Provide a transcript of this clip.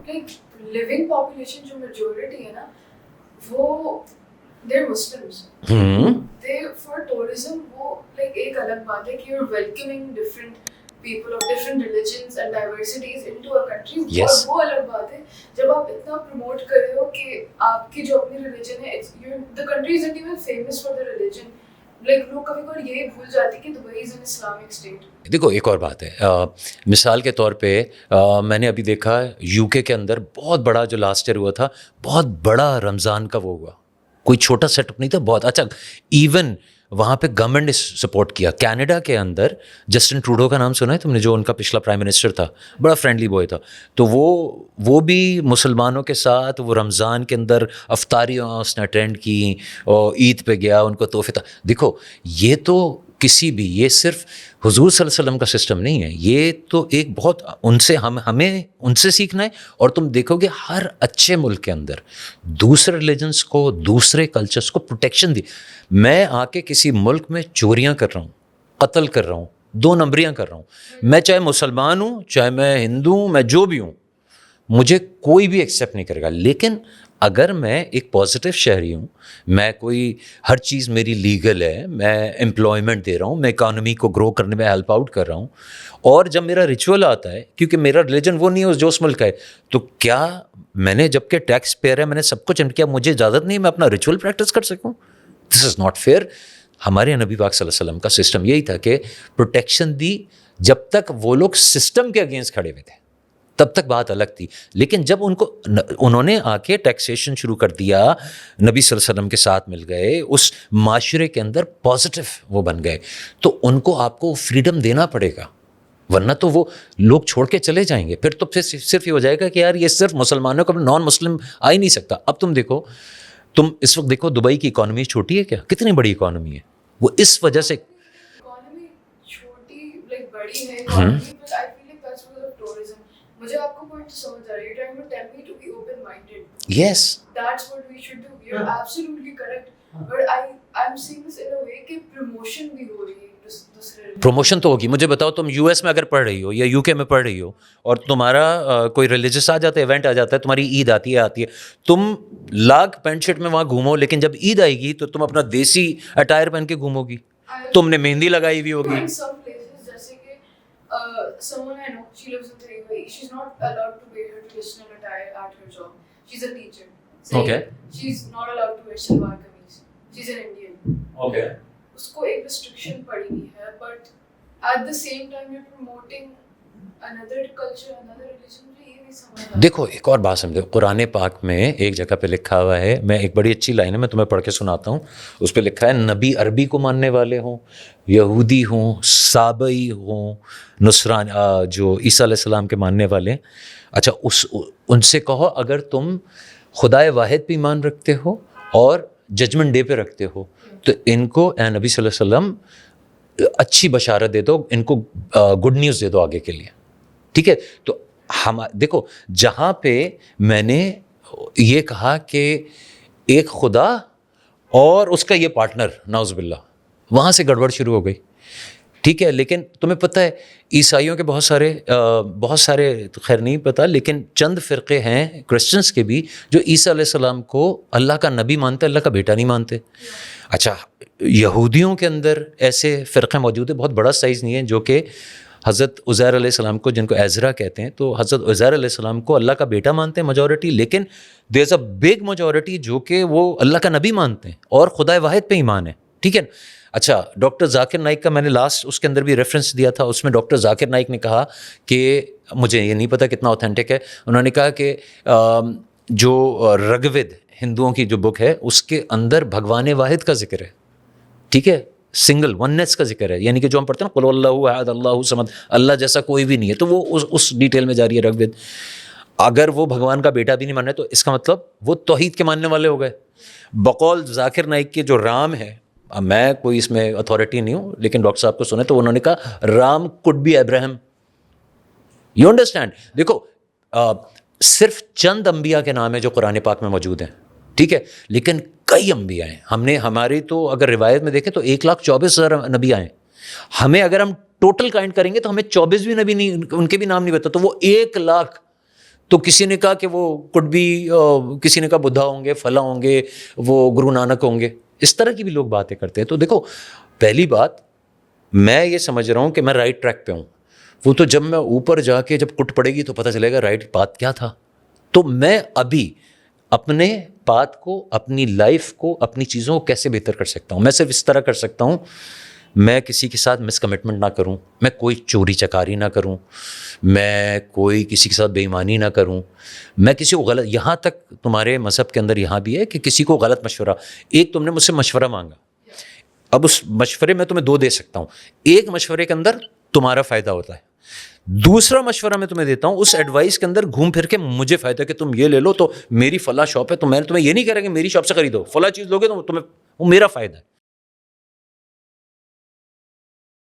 like living population جو majority ہے نا وہ they're Muslims. They for tourism وہ like ایک الگ بات ہے کہ you're welcoming different people of different religions and diversities into a country. اور وہ الگ بات ہے جب آپ اتنا promote کر رہے ہو کہ آپ کی جو اپنی religion ہے the country isn't even famous for the religion. like لوگ کبھی کبھی یہی بھول جاتے کہ Dubai is an Islamic state. دیکھو ایک اور بات ہے، مثال کے طور پہ میں نے ابھی دیکھا یو کے اندر بہت بڑا جو لاسٹ ایئر ہوا تھا، بہت بڑا رمضان کا وہ ہوا، کوئی چھوٹا سیٹ اپ نہیں تھا، بہت اچھا. ایون وہاں پہ گورنمنٹ نے سپورٹ کیا. کینیڈا کے اندر جسٹن ٹروڈو کا نام سنا ہے تم نے، جو ان کا پچھلا پرائم منسٹر تھا، بڑا فرینڈلی بوائے تھا. تو وہ بھی مسلمانوں کے ساتھ وہ رمضان کے اندر افطاریاں اس نے اٹینڈ کی اور عید پہ گیا، ان کو تحفے تھا. دیکھو یہ تو کسی بھی، یہ صرف حضور صلی اللہ علیہ وسلم کا سسٹم نہیں ہے، یہ تو ایک بہت ان سے ہمیں ان سے سیکھنا ہے. اور تم دیکھو گے ہر اچھے ملک کے اندر دوسرے ریلیجنس کو، دوسرے کلچرس کو پروٹیکشن دی. میں آ کے کسی ملک میں چوریاں کر رہا ہوں، قتل کر رہا ہوں، 2 نمبریاں کر رہا ہوں، میں چاہے مسلمان ہوں، چاہے میں ہندو ہوں، میں جو بھی ہوں، مجھے کوئی بھی ایکسیپٹ نہیں کرے گا. لیکن اگر میں ایک پازیٹیو شہری ہوں، میں کوئی ہر چیز میری لیگل ہے، میں امپلائمنٹ دے رہا ہوں، میں اکانومی کو گرو کرنے میں ہیلپ آؤٹ کر رہا ہوں، اور جب میرا ریچول آتا ہے، کیونکہ میرا ریلیجن وہ نہیں ہے جو اس ملک کا ہے، تو کیا میں نے، جب کہ ٹیکس پیئر ہے، میں نے سب کچھ کیا، مجھے اجازت نہیں میں اپنا ریچول پریکٹس کر سکوں؟ دس از ناٹ فیئر. ہمارے نبی پاک صلی اللہ علیہ وسلم کا سسٹم یہی تھا کہ پروٹیکشن دی. جب تک وہ لوگ سسٹم کے اگینسٹ کھڑے ہوئے تھے تب تک بات الگ تھی، لیکن جب انہوں نے آ کے ٹیکسیشن شروع کر دیا، نبی صلی اللہ علیہ وسلم کے ساتھ مل گئے، اس معاشرے کے اندر پازیٹیو وہ بن گئے، تو ان کو آپ کو فریڈم دینا پڑے گا، ورنہ تو وہ لوگ چھوڑ کے چلے جائیں گے. پھر تو صرف یہ ہو جائے گا کہ یار یہ صرف مسلمانوں کا، نان مسلم آ ہی نہیں سکتا. اب تم دیکھو، تم اس وقت دیکھو دبئی کی اکانومی چھوٹی ہے کیا؟ کتنی بڑی اکانومی ہے وہ، اس وجہ سے اکانومی چھوٹی لائک بڑی ہے economy, but I feel like that's because of tourism. مجھے آپ کو پوائنٹ سمجھ آ رہی ہے، trying to tell me to be open minded. Yes that's what we should do. You are absolutely correct. But I am seeing this in a way کہ promotion بھی ہو رہی ہے دوسرے. پروموشن تو ہوگی. مجھے بتاؤ، تم یو ایس میں اگر پڑھ رہی ہو یا یو کے میں پڑھ رہی ہو اور تمہارا کوئی ریلیجس آ جاتا ہے، ایونٹ آ جاتا ہے، تمہاری عید آتی ہے، تم لاکھ پینٹ شرٹ میں وہاں گھومو، لیکن جب عید آئے گی تو تم اپنا دیسی اٹائر پہن کے گھومو گی، تم نے مہندی لگائی ہوئی ہوگی. جیسے کہ someone I know, she lives in the UAE. She's not allowed to wear her traditional attire at her job. She's a teacher. Okay. She's not allowed to wear shalwar kameez. She's an Indian. Okay. اس کو ایک restriction پڑی ہوئی ہے، but at the same time you promoting another culture, another religion. مجھے یہ نہیں سمجھ. دیکھو ایک اور بات سمجھو، قرآن پاک میں ایک جگہ پہ لکھا ہوا ہے، میں ایک بڑی اچھی لائن ہے، میں تمہیں پڑھ کے سناتا ہوں. اس پہ لکھا ہے نبی عربی کو ماننے والے ہوں، یہودی ہوں، سابئی ہوں، نصران جو عیسیٰ علیہ السلام کے ماننے والے، اچھا ان سے کہو اگر تم خدائے واحد پہ ایمان رکھتے ہو اور ججمنٹ ڈے پہ رکھتے ہو تو ان کو اے نبی صلی اللہ علیہ وسلم اچھی بشارت دے دو، ان کو گڈ نیوز دے دو آگے کے لیے. ٹھیک ہے؟ تو ہم دیکھو جہاں پہ میں نے یہ کہا کہ ایک خدا اور اس کا یہ پارٹنر، نعوذ باللہ، وہاں سے گڑبڑ شروع ہو گئی. ٹھیک ہے؟ لیکن تمہیں پتہ ہے عیسائیوں کے بہت سارے خیر نہیں پتہ، لیکن چند فرقے ہیں کرسچنس کے بھی جو عیسیٰ علیہ السلام کو اللہ کا نبی مانتے، اللہ کا بیٹا نہیں مانتے. اچھا یہودیوں کے اندر ایسے فرقے موجود ہیں، بہت بڑا سائز نہیں ہے، جو کہ حضرت عزیر علیہ السلام کو، جن کو ایزرا کہتے ہیں، تو حضرت عزیر علیہ السلام کو اللہ کا بیٹا مانتے ہیں میجورٹی، لیکن دیر از اے بگ میجورٹی جو کہ وہ اللہ کا نبی مانتے ہیں اور خدا واحد پہ ایمان ہے. ٹھیک ہے؟ اچھا ڈاکٹر ذاکر نائک کا میں نے لاسٹ اس کے اندر بھی ریفرنس دیا تھا، اس میں ڈاکٹر ذاکر نائک نے کہا کہ مجھے یہ نہیں پتہ کتنا اوتھینٹک ہے، انہوں نے کہا کہ جو رگوید ہندوؤں کی جو بک ہے اس کے اندر بھگوان واحد کا ذکر ہے. ٹھیک ہے؟ سنگل وننس کا ذکر ہے، یعنی کہ جو ہم پڑھتے ہیں نا قل اللہ احد اللہ صمد، اللہ جیسا کوئی بھی نہیں ہے، تو وہ اس ڈیٹیل میں جاری ہے رگوید. اگر وہ بھگوان کا بیٹا بھی نہیں مان رہے تو اس کا مطلب وہ توحید کے ماننے والے ہو گئے. بقول ذاکر نائک کے جو رام ہے، میں کوئی اس میں اتھارٹی نہیں ہوں، لیکن ڈاکٹر صاحب کو سنے تو انہوں نے کہا Ram could be Ibrahim. You understand? دیکھو صرف چند انبیاء کے نام ہیں جو قرآن پاک میں موجود ہیں. ٹھیک ہے؟ لیکن کئی انبیاء ہیں. ہم نے ہماری تو اگر روایت میں دیکھیں تو 1,24,000 نبی آئے. ہمیں اگر ہم ٹوٹل کائنٹ کریں گے تو ہمیں 24 بھی نبی نہیں، ان کے بھی نام نہیں بتا، تو وہ 1 لاکھ تو کسی نے کہا کہ وہ کڈ بھی کسی نے کہا بدھا ہوں گے, فلاں ہوں گے, وہ گرو نانک ہوں گے. اس طرح کی بھی لوگ باتیں کرتے ہیں. تو دیکھو پہلی بات میں یہ سمجھ رہا ہوں کہ میں رائٹ ٹریک پہ ہوں. وہ تو جب میں اوپر جا کے جب کٹ پڑے گی تو پتہ چلے گا رائٹ پاتھ کیا تھا. تو میں ابھی اپنے پاتھ کو, اپنی لائف کو, اپنی چیزوں کو کیسے بہتر کر سکتا ہوں. میں صرف اس طرح کر سکتا ہوں, میں کسی کے ساتھ مس کمٹمنٹ نہ کروں, میں کوئی چوری چکاری نہ کروں, میں کوئی کسی کے ساتھ بے ایمانی نہ کروں, میں کسی کو غلط, یہاں تک تمہارے مذہب کے اندر یہاں بھی ہے کہ کسی کو غلط مشورہ, ایک تم نے مجھ سے مشورہ مانگا, اب اس مشورے میں تمہیں 2 دے سکتا ہوں. ایک مشورے کے اندر تمہارا فائدہ ہوتا ہے, دوسرا مشورہ میں تمہیں دیتا ہوں اس ایڈوائس کے اندر گھوم پھر کے مجھے فائدہ ہے کہ تم یہ لے لو, تو میری فلاں شاپ ہے, تو میں نے تمہیں یہ نہیں کہہ رہا کہ میری شاپ سے خریدو, فلاں چیز لوگے تو تمہیں وہ میرا فائدہ ہے.